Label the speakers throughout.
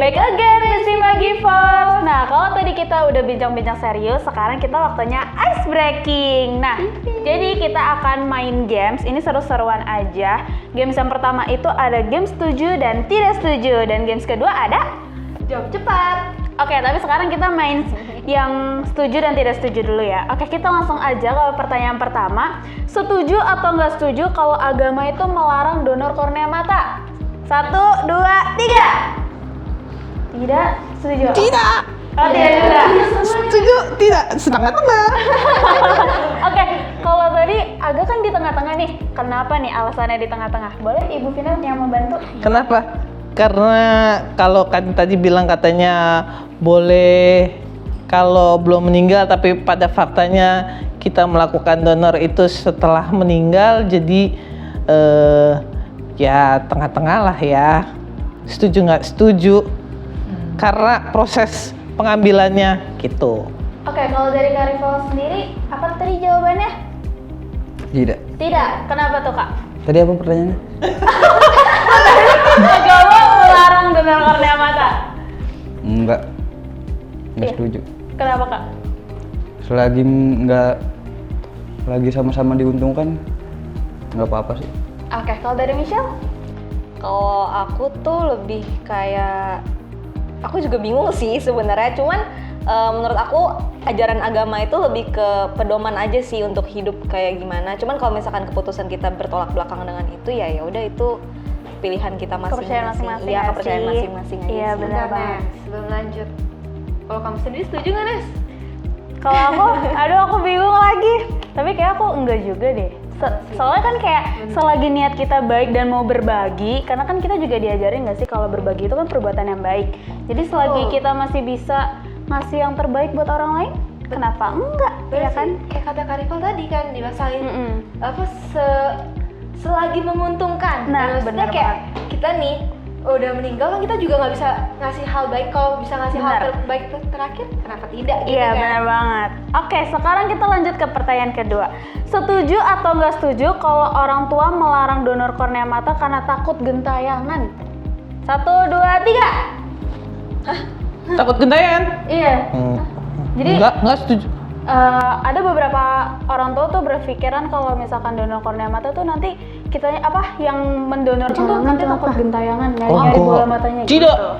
Speaker 1: Back again di Simagi Force. Nah, kalau tadi kita udah bincang-bincang serius, sekarang kita waktunya ice breaking. Nah, jadi kita akan main games. Ini seru-seruan aja. Games yang pertama itu ada game setuju dan tidak setuju. Dan games kedua ada
Speaker 2: jawab cepat.
Speaker 1: Oke, tapi sekarang kita main yang setuju dan tidak setuju dulu ya. Oke, kita langsung aja ke pertanyaan pertama. Setuju atau nggak setuju kalau agama itu melarang donor kornea mata? 1, 2, 3. Tidak setuju?
Speaker 3: Tidak.
Speaker 1: Oh, tidak juga.
Speaker 3: Setuju? Tidak. Setengah-tengah.
Speaker 1: Oke, kalau tadi Aga kan di tengah-tengah nih. Kenapa nih alasannya di tengah-tengah? Boleh Ibu Vina yang membantu?
Speaker 3: Kenapa? Karena kalau kan tadi bilang katanya boleh kalau belum meninggal, tapi pada faktanya kita melakukan donor itu setelah meninggal, jadi ya tengah-tengah lah ya. Setuju nggak setuju? Karena proses pengambilannya gitu.
Speaker 1: Oke, kalau dari Kak Rival sendiri, apa tadi jawabannya?
Speaker 4: Tidak.
Speaker 1: Tidak. Kenapa tuh, Kak?
Speaker 4: Tadi apa pertanyaannya?
Speaker 1: Agama melarang donor kornea mata.
Speaker 4: Enggak
Speaker 1: Iya.
Speaker 4: setuju.
Speaker 1: Kenapa, Kak?
Speaker 4: Selagi sama-sama diuntungkan, nggak apa-apa sih.
Speaker 1: Oke, kalau dari Michelle?
Speaker 2: Kalau aku tuh lebih kayak, aku juga bingung sih sebenarnya. Cuman menurut aku ajaran agama itu lebih ke pedoman aja sih untuk hidup kayak gimana. Cuman kalau misalkan keputusan kita bertolak belakang dengan itu, ya udah itu pilihan kita
Speaker 1: Kepercayaan
Speaker 2: masing-masing.
Speaker 1: masing-masing
Speaker 2: Iya,
Speaker 1: nggak
Speaker 2: kepercayaan
Speaker 1: sih?
Speaker 2: masing-masing aja
Speaker 1: Iya,
Speaker 2: sih.
Speaker 1: benar banget.
Speaker 5: Sebelum lanjut, kalau kamu sendiri setuju nggak, Nes?
Speaker 1: Kalau aku bingung lagi. Tapi kayak aku enggak juga deh. Soalnya kan kayak selagi niat kita baik dan mau berbagi, karena kan kita juga diajarin nggak sih kalau berbagi itu kan perbuatan yang baik. Jadi selagi kita masih bisa ngasih yang terbaik buat orang lain, kenapa enggak? Ya kan?
Speaker 5: Kayak kata Kak Rival tadi kan dimasalin selagi menguntungkan.
Speaker 1: Nah,
Speaker 5: maksudnya
Speaker 1: benar
Speaker 5: kayak kita nih udah meninggal kan, kita juga nggak bisa ngasih hal baik. Kalau bisa ngasih hal
Speaker 1: Benar.
Speaker 5: terbaik terakhir, kenapa tidak? Gitu
Speaker 1: Iya,
Speaker 5: kan?
Speaker 1: benar banget. Oke, sekarang kita lanjut ke pertanyaan kedua. Setuju atau nggak setuju kalau orang tua melarang donor kornea mata karena takut gentayangan? 1, 2, 3.
Speaker 3: Takut gentayangan?
Speaker 1: Iya. Jadi
Speaker 3: Enggak setuju.
Speaker 1: ada beberapa orang tua tuh berpikiran kalau misalkan donor kornea mata tuh nanti kitanya yang mendonorkan tuh nanti takut gentayangan, nyari bola matanya.
Speaker 3: Tidak.
Speaker 1: Gitu.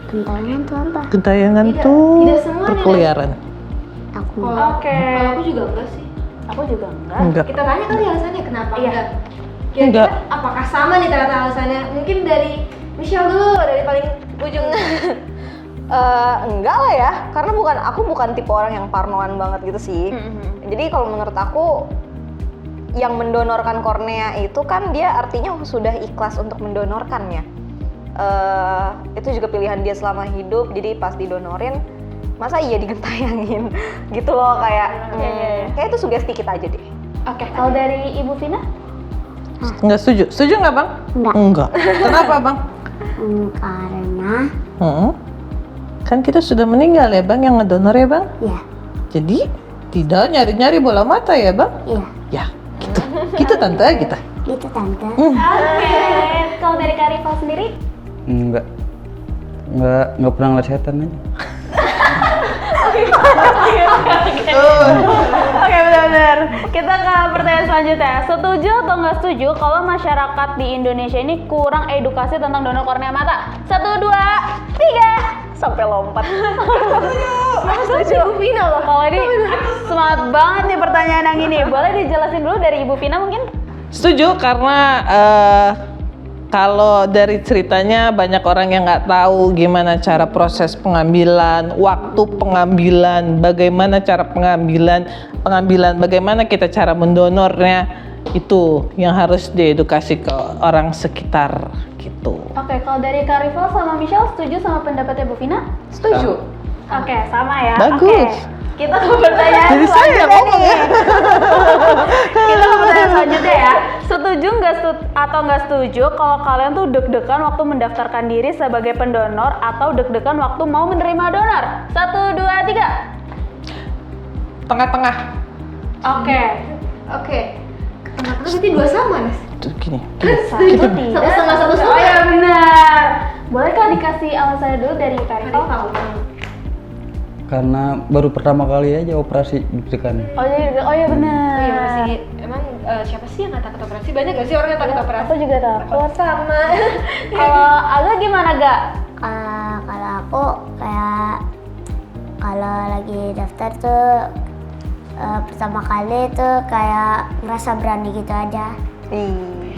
Speaker 6: Gentayangan tuh apa?
Speaker 3: Gentayangan
Speaker 5: Tidak,
Speaker 3: tuh
Speaker 5: tidak semua nih,
Speaker 3: perkeliaran.
Speaker 6: Aku
Speaker 1: Oke.
Speaker 5: Kalau aku juga enggak sih.
Speaker 1: Aku juga enggak.
Speaker 3: Enggak.
Speaker 5: Kita tanya kali alasannya kenapa
Speaker 1: Iya.
Speaker 5: enggak?
Speaker 3: Enggak.
Speaker 5: Kira-kira apakah sama nih ternyata alasannya? Mungkin dari Michelle dulu, dari paling ujung.
Speaker 2: Enggak lah ya, karena aku bukan tipe orang yang parnoan banget gitu sih. Jadi kalau menurut aku, yang mendonorkan kornea itu kan dia artinya sudah ikhlas untuk mendonorkannya. Itu juga pilihan dia selama hidup, jadi pas didonorin, masa iya digentayangin gitu loh, kayak kayak itu sugesti kita aja deh.
Speaker 1: Oke, kalau dari Ibu Vina?
Speaker 3: Enggak setuju. Setuju nggak, Bang? Enggak. Kenapa, Bang?
Speaker 6: karena
Speaker 3: Kan kita sudah meninggal ya, Bang, yang ngedonor ya, Bang?
Speaker 6: ya,
Speaker 3: Jadi tidak nyari-nyari bola mata ya, Bang?
Speaker 6: iya,
Speaker 3: Ya, gitu. Gitu tante kita.
Speaker 6: gitu tante.
Speaker 1: Oke, kalau dari Kak Rival sendiri?
Speaker 4: Enggak pernah ngeliat setan aja.
Speaker 1: Oke, benar-benar. Kita ke pertanyaan selanjutnya. Setuju atau nggak setuju kalau masyarakat di Indonesia ini kurang edukasi tentang donor kornea mata? 1, 2, 3.
Speaker 2: Sampai lompat.
Speaker 1: Setuju. Ibu Vina loh. Kalau ini semangat banget nih pertanyaan yang ini. Boleh dijelasin dulu dari Ibu Vina mungkin?
Speaker 3: Setuju karena kalau dari ceritanya banyak orang yang nggak tahu gimana cara proses pengambilan, waktu pengambilan, bagaimana cara pengambilan, bagaimana kita cara mendonornya, itu yang harus diedukasi ke orang sekitar gitu.
Speaker 1: Oke, kalau dari Kak Rival sama Michelle setuju sama pendapatnya Bu Vina?
Speaker 2: Setuju.
Speaker 1: Oke, sama ya.
Speaker 3: Bagus.
Speaker 1: Oke. Kita ke pertanyaan
Speaker 3: Jadi saya
Speaker 1: selanjutnya
Speaker 3: ngomong
Speaker 1: nih. Kita ke pertanyaan selanjutnya ya. Setuju atau nggak setuju kalau kalian tuh deg-degan waktu mendaftarkan diri sebagai pendonor atau deg-degan waktu mau menerima donor? 1, 2, 3.
Speaker 3: Tengah-tengah.
Speaker 5: Oke. Kenapa berarti dua sama, Nes?
Speaker 3: Tuh gini.
Speaker 1: Satu tidak.
Speaker 5: Satu setengah.
Speaker 1: Oh ya benar. Bolehkah dikasih alasannya dulu dari Karifal?
Speaker 4: Karena baru pertama kali aja operasi deg-degan.
Speaker 1: Oh iya benar.
Speaker 5: Oh iya masih, emang siapa sih yang nggak takut operasi? Banyak gak sih orang yang takut operasi?
Speaker 1: Aku juga takut.
Speaker 5: Sama.
Speaker 1: Kalau Aga gimana Gak?
Speaker 6: Kalau aku kayak kalau lagi daftar tuh pertama kali tuh kayak merasa berani gitu aja.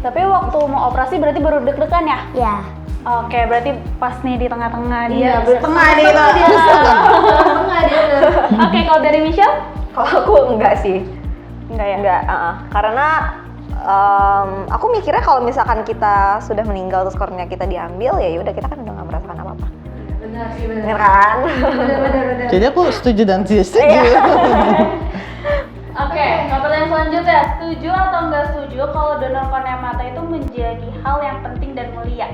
Speaker 1: Tapi waktu mau operasi berarti baru deg-degan ya?
Speaker 6: Ya,
Speaker 1: Oke, berarti pas nih di tengah-tengah
Speaker 5: Iya,
Speaker 2: Tengah nih lo.
Speaker 5: Tengah dia.
Speaker 1: Oke, kalau dari Michelle?
Speaker 2: Kalau aku enggak sih.
Speaker 1: Enggak ya?
Speaker 2: Enggak, karena aku mikirnya kalau misalkan kita sudah meninggal terus kornea kita diambil, ya udah kita kan udah nggak merasakan apa-apa.
Speaker 5: Benar sih, benar.
Speaker 2: Bener kan?
Speaker 5: Benar.
Speaker 3: Jadi aku setuju dan tidak setuju.
Speaker 1: Oke, pertanyaan selanjutnya. Setuju atau enggak setuju kalau donor kornea mata itu menjadi hal yang penting dan mulia?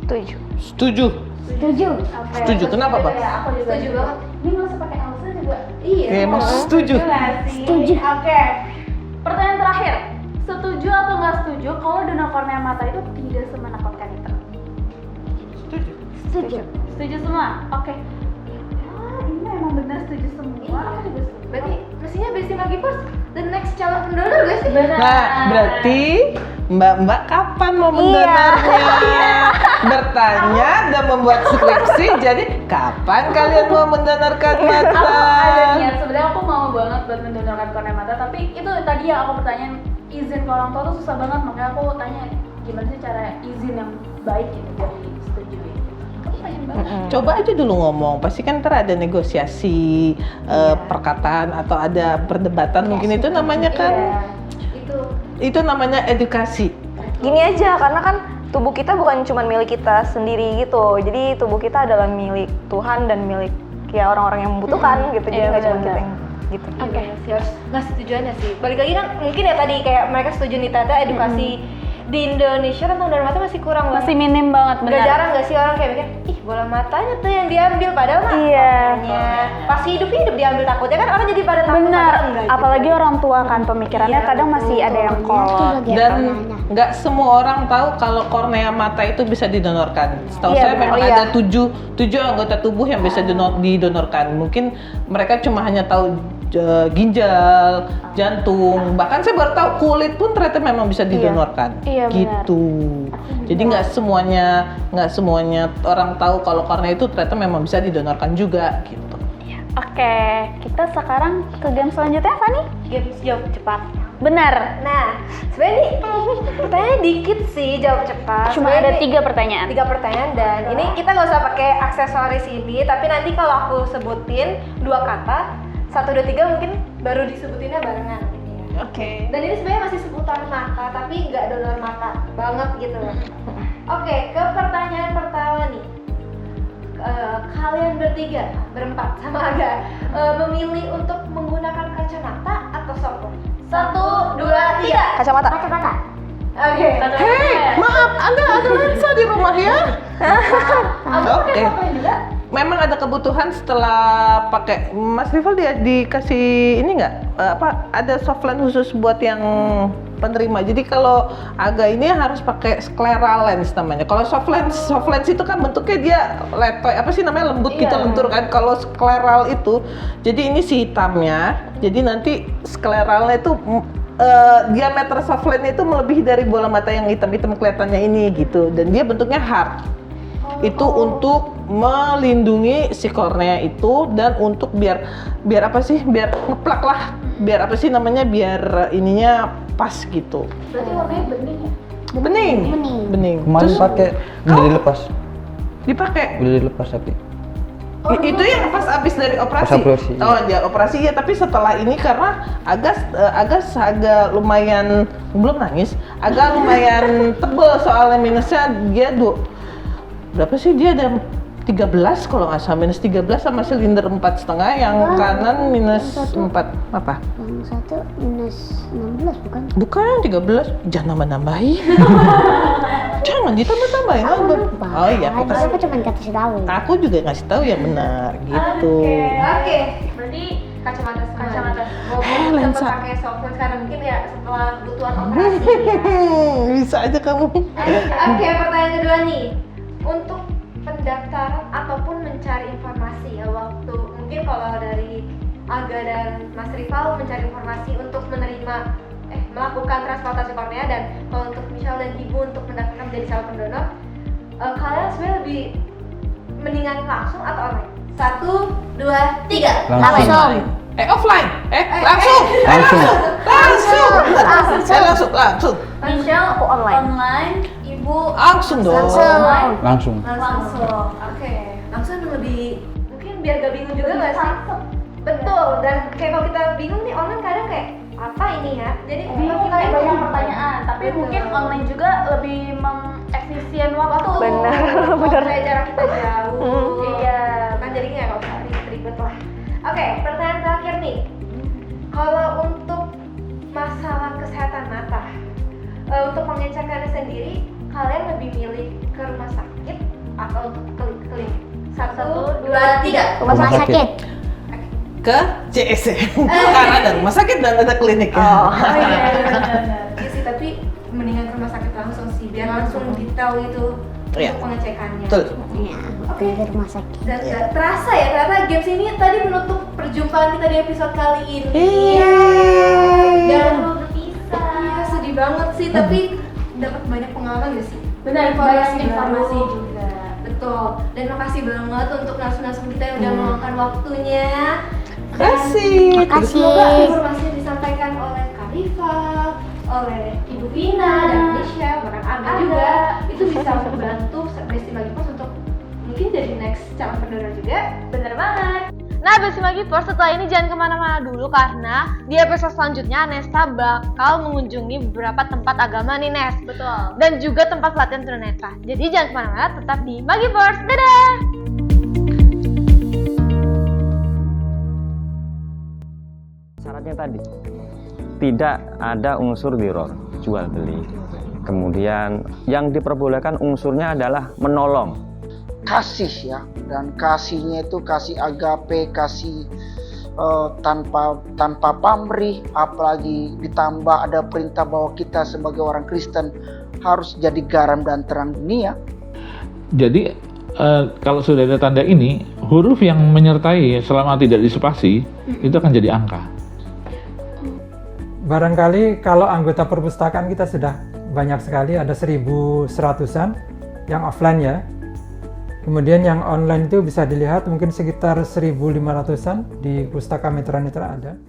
Speaker 2: Setuju.
Speaker 3: Setuju.
Speaker 6: setuju.
Speaker 1: Oke.
Speaker 3: Setuju. Kenapa, Pak?
Speaker 1: Ya, aku juga
Speaker 5: Setuju banget.
Speaker 1: Ini nggak usah pakai alasan juga.
Speaker 5: Iya.
Speaker 3: Oke, emang setuju.
Speaker 1: nggak sih?
Speaker 6: Setuju.
Speaker 1: Oke. Pertanyaan terakhir. Setuju atau nggak setuju kalau donor kornea mata itu tidak semenakutkan itu?
Speaker 6: Setuju.
Speaker 1: Setuju semua? Oke. Ini emang benar setuju semua. Aku juga setuju.
Speaker 5: Berarti mestinya Besti Magipos the next calon pendonor gak sih?
Speaker 1: Benar.
Speaker 3: Nah, berarti Mbak kapan mau mendonornya? Bertanya dan membuat skripsi, jadi kapan kalian mau mendonorkan mata?
Speaker 1: Aku ada niat, sebenarnya aku mau banget buat mendonorkan kornea mata, tapi itu tadi yang aku pertanyaan, izin ke orang tua tuh susah banget, makanya aku tanya gimana sih cara izin yang baik gitu biar disetujui. Aku pengen banget.
Speaker 3: Coba aja dulu ngomong, pasti kan ntar ada negosiasi, perkataan atau ada perdebatan, mungkin itu namanya kan,
Speaker 1: Iya.
Speaker 3: itu namanya edukasi.
Speaker 2: Gini aja, karena kan tubuh kita bukan cuma milik kita sendiri gitu. Jadi tubuh kita adalah milik Tuhan dan milik ya orang-orang yang membutuhkan gitu. Jadi
Speaker 1: Iya,
Speaker 2: nggak cuma
Speaker 1: benar.
Speaker 2: kita yang gitu.
Speaker 5: Oke, sih harus nggak setujuannya sih. Balik lagi kan mungkin ya tadi kayak mereka setuju nih ternyata edukasi di Indonesia tentang donor mata masih kurang banget.
Speaker 1: Masih minim banget,
Speaker 5: Gak
Speaker 1: benar.
Speaker 5: jarang gak sih orang kayak mikir, ih bola matanya tuh yang diambil, padahal mah
Speaker 1: Iya.
Speaker 5: korneanya pas hidup diambil, takutnya kan orang jadi pada takut.
Speaker 1: Benar,
Speaker 5: padahal enggak juga.
Speaker 1: apalagi orang tua kan pemikirannya
Speaker 5: Iya,
Speaker 1: kadang masih ada yang kolot.
Speaker 3: Dan nggak semua orang tahu kalau kornea mata itu bisa didonorkan. Setahu
Speaker 1: Iya,
Speaker 3: saya
Speaker 1: benar.
Speaker 3: memang
Speaker 2: Oh, iya.
Speaker 3: ada tujuh anggota tubuh yang bisa didonorkan. Mungkin mereka cuma hanya tahu ginjal, jantung, bahkan saya baru tahu kulit pun ternyata memang bisa didonorkan.
Speaker 1: Iya, benar.
Speaker 3: Gitu. Jadi nggak semuanya orang tahu kalau kornea itu ternyata memang bisa didonorkan juga gitu.
Speaker 1: Oke, kita sekarang ke game selanjutnya apa nih?
Speaker 5: Games jawab cepat.
Speaker 1: Benar.
Speaker 5: Nah, sebenarnya ini pertanyaannya dikit sih, jawab cepat.
Speaker 1: Cuma
Speaker 5: Sebenarnya
Speaker 1: ada 3 pertanyaan.
Speaker 5: 3 pertanyaan dan ini kita nggak usah pakai aksesoris ini, tapi nanti kalau aku sebutin 2 kata, 1, 2, 3 mungkin baru disebutinnya barengan gitu ya.
Speaker 3: Oke.
Speaker 5: Dan ini sebenarnya masih seputar mata, tapi nggak donor mata banget gitu. Oke, ke pertanyaan pertama nih. Kalian berempat sama Aga, memilih untuk menggunakan kacamata atau software? 1, 2, 3.
Speaker 2: Kacamata.
Speaker 5: Oke.
Speaker 3: Hei, maaf, Anda ada lensa di rumah ya? Oke.
Speaker 5: juga?
Speaker 3: Memang ada kebutuhan setelah pakai Mas Rival dia dikasih ini nggak ada soft lens khusus buat yang penerima. Jadi kalau agak ini harus pakai scleral lens namanya. Kalau soft lens itu kan bentuknya dia letoy apa sih namanya lembut gitu lentur kan. Kalau scleral itu jadi ini si hitamnya. Jadi nanti scleralnya itu diameter soft lens itu melebihi dari bola mata yang hitam-hitam kelihatannya ini gitu. Dan dia bentuknya hard. Itu untuk melindungi si kornea itu dan untuk biar apa sih biar ngeplak lah biar apa sih namanya biar ininya pas gitu.
Speaker 1: Berarti warnanya bening ya?
Speaker 3: Bening.
Speaker 4: Kemarin
Speaker 3: Terus
Speaker 4: pakai udah dilepas.
Speaker 3: dipakai.
Speaker 4: Udah dilepas tapi.
Speaker 3: Itu yang pas abis dari operasi.
Speaker 4: Pas operasi, iya.
Speaker 3: Oh, dia operasi ya, tapi setelah ini karena agak lumayan belum nangis, agak lumayan tebel soalnya minusnya dia berapa sih dia ada 13 kalau nggak salah minus 13 sama silinder 4,5 yang kanan minus 4 apa?
Speaker 6: Yang satu minus 16 bukan?
Speaker 3: Bukan 13, jangan nambah-nambahin. Jangan ditambah-tambahin.
Speaker 6: Lupa.
Speaker 3: Oh iya,
Speaker 6: Aku cuma kasih tahu.
Speaker 3: aku juga ngasih tahu yang benar gitu.
Speaker 5: Oke.
Speaker 1: Berarti
Speaker 5: Kacamata semua.
Speaker 1: Kacamata.
Speaker 5: Walaupun
Speaker 3: lensa.
Speaker 5: sempat pakai software karena mungkin ya setelah kebutuhan operasi ya.
Speaker 3: Bisa aja kamu.
Speaker 5: Oke, pertanyaan kedua nih. untuk pendaftaran ataupun mencari informasi ya, waktu mungkin kalau dari Aga dan Mas Rival mencari informasi untuk melakukan transplantasi kornea, dan kalau untuk Michelle dan Ibu untuk mendaftarkan menjadi calon pendonor, kalian sebenarnya lebih mendingan langsung atau online? 1, 2, 3.
Speaker 6: Langsung.
Speaker 3: Offline. Langsung. Langsung.
Speaker 5: Michelle
Speaker 2: Aku online.
Speaker 5: Ibu
Speaker 3: Langsung dong.
Speaker 4: Langsung.
Speaker 5: Oke. Langsung lebih mungkin biar gak bingung juga nggak sih? Betul. Dan kayak kalau kita bingung nih online kadang kayak apa ini ya? Jadi
Speaker 1: Bingung kayak
Speaker 5: bingung.
Speaker 1: banyak pertanyaan, tapi
Speaker 5: Betul.
Speaker 1: mungkin online juga lebih mengefisien waktu.
Speaker 2: Benar.
Speaker 5: Kalau kayak jarak kita jauh.
Speaker 1: Iya.
Speaker 5: Kan jadi nggak usah ribet-ribet lah. Oke, pertanyaan terakhir nih. Kalau untuk masalah kesehatan mata, untuk pengecekannya sendiri, kalian lebih milih ke rumah sakit atau untuk klinik? 1, 2, 3.
Speaker 6: Rumah sakit.
Speaker 3: Ke CSC. Karena ada rumah sakit dan ada klinik ya.
Speaker 5: Iya sih, tapi mendingan ke rumah sakit langsung sih, biar langsung detail itu
Speaker 3: Iya.
Speaker 5: untuk pengecekannya.
Speaker 3: Betul.
Speaker 6: Ya, aku ke rumah sakit.
Speaker 5: Dan nggak terasa ya, ternyata games ini tadi menutup perjumpaan kita di episode kali ini. Dan berpisah. Iya, sedih banget sih, tapi dapat banyak pengalaman gak sih?
Speaker 1: Benar, banyak informasi
Speaker 5: baru.
Speaker 1: juga.
Speaker 5: Betul. Dan makasih banget untuk narasumber kita yang udah meluangkan waktunya.
Speaker 3: Kasih.
Speaker 6: Makasih.
Speaker 5: Semoga informasi yang disampaikan oleh Kak Riva, oleh Ibu Vina dan Michelle, bahkan Aga juga, itu bisa membantu Besti Magipos untuk mungkin jadi next calon pendonor juga.
Speaker 1: Bener banget.
Speaker 5: Nah, Besti Magipos, setelah ini jangan kemana-mana dulu, karena di episode selanjutnya Nesta bakal mengunjungi beberapa tempat agama nih, Nes.
Speaker 1: Betul.
Speaker 5: Dan juga tempat pelatihan tunanetra. Jadi jangan kemana-mana, tetap di Magipos. Dadah!
Speaker 7: Syaratnya tadi tidak ada unsur diror, jual beli. Kemudian yang diperbolehkan unsurnya adalah menolong.
Speaker 8: Kasih ya, dan kasihnya itu kasih agape, kasih tanpa pamrih, apalagi ditambah ada perintah bahwa kita sebagai orang Kristen harus jadi garam dan terang dunia.
Speaker 9: Jadi kalau sudah ada tanda ini, huruf yang menyertai selama tidak dispasi itu akan jadi angka.
Speaker 10: Barangkali kalau anggota perpustakaan kita sudah banyak sekali, ada 1.100-an yang offline ya. Kemudian yang online itu bisa dilihat mungkin sekitar 1.500-an di Pustaka Mitra Netra ada.